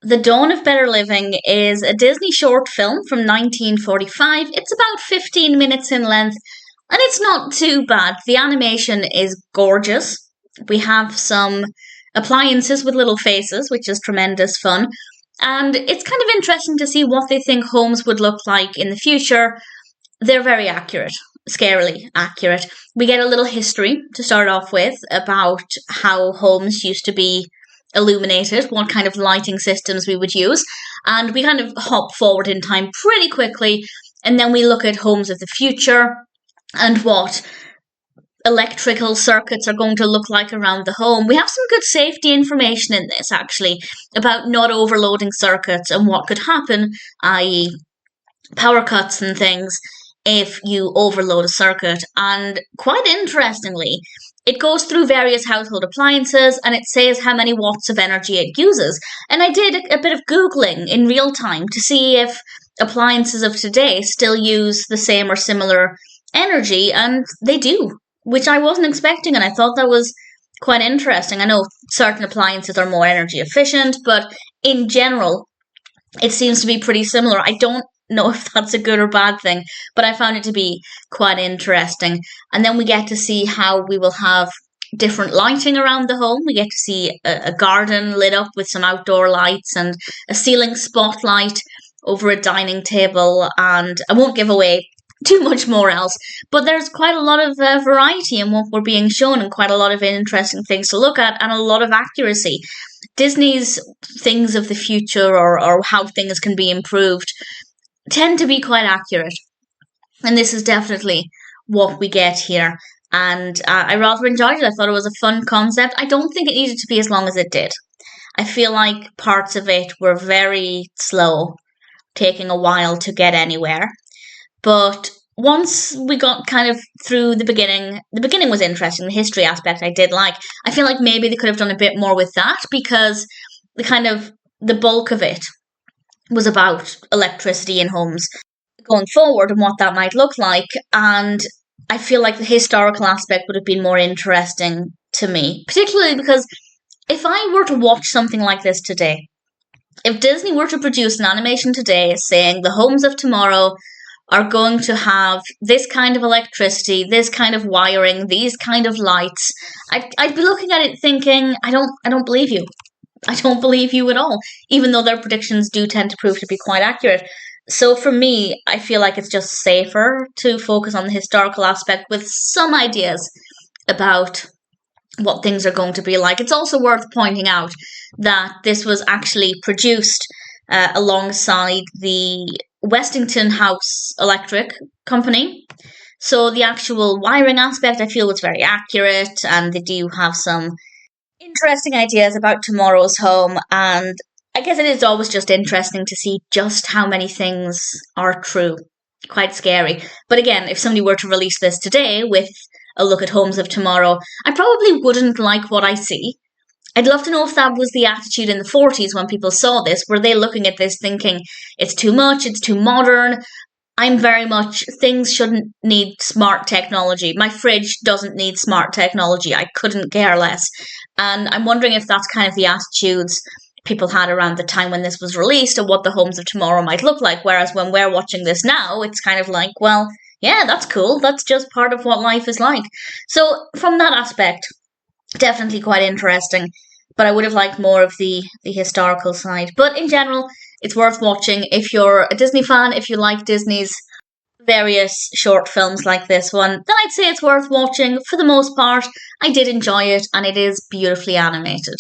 The Dawn of Better Living is a Disney short film from 1945. It's about 15 minutes in length, and it's not too bad. The animation is gorgeous. We have some appliances with little faces, which is tremendous fun. And it's kind of interesting to see what they think homes would look like in the future. They're very accurate, scarily accurate. We get a little history to start off with about how homes used to be illuminated, what kind of lighting systems we would use, and we kind of hop forward in time pretty quickly, and then we look at homes of the future and what electrical circuits are going to look like around the home. We have some good safety information in this, actually, about not overloading circuits and what could happen, i.e. power cuts and things, if you overload a circuit. And quite interestingly, it goes through various household appliances and it says how many watts of energy it uses. And I did a bit of Googling in real time to see if appliances of today still use the same or similar energy, and they do, which I wasn't expecting, and I thought that was quite interesting. I know certain appliances are more energy efficient, but in general, it seems to be pretty similar. I don't know if that's a good or bad thing, but I found it to be quite interesting. And then we get to see how we will have different lighting around the home. We get to see a garden lit up with some outdoor lights and a ceiling spotlight over a dining table. And I won't give away too much more else, but there's quite a lot of variety in what we're being shown, and quite a lot of interesting things to look at, and a lot of accuracy. Disney's things of the future, or how things can be improved, tend to be quite accurate, and this is definitely what we get here. And I rather enjoyed it. I thought it was a fun concept. I don't think it needed to be as long as it did. I feel like parts of it were very slow, taking a while to get anywhere. But once we got kind of through the beginning was interesting. The history aspect I did like. I feel like maybe they could have done a bit more with that, because the bulk of it was about electricity in homes going forward and what that might look like. And I feel like the historical aspect would have been more interesting to me, particularly because if I were to watch something like this today, if Disney were to produce an animation today saying the homes of tomorrow are going to have this kind of electricity, this kind of wiring, these kind of lights, I'd be looking at it thinking, I don't believe you. I don't believe you at all, even though their predictions do tend to prove to be quite accurate. So for me, I feel like it's just safer to focus on the historical aspect with some ideas about what things are going to be like. It's also worth pointing out that this was actually produced alongside the Westinghouse Electric Company. So the actual wiring aspect, I feel, was very accurate, and they do have some interesting ideas about tomorrow's home. And I guess it is always just interesting to see just how many things are true. Quite scary. But again, if somebody were to release this today with a look at homes of tomorrow, I probably wouldn't like what I see. I'd love to know if that was the attitude in the 40s when people saw this. Were they looking at this thinking, it's too much, it's too modern? I'm very much, things shouldn't need smart technology. My fridge doesn't need smart technology. I couldn't care less. And I'm wondering if that's kind of the attitudes people had around the time when this was released, and what the homes of tomorrow might look like. Whereas when we're watching this now, it's kind of like, well, yeah, that's cool. That's just part of what life is like. So from that aspect, definitely quite interesting, but I would have liked more of the historical side. But in general, it's worth watching if you're a Disney fan, if you like Disney's various short films like this one, then I'd say it's worth watching. For the most part, I did enjoy it, and it is beautifully animated.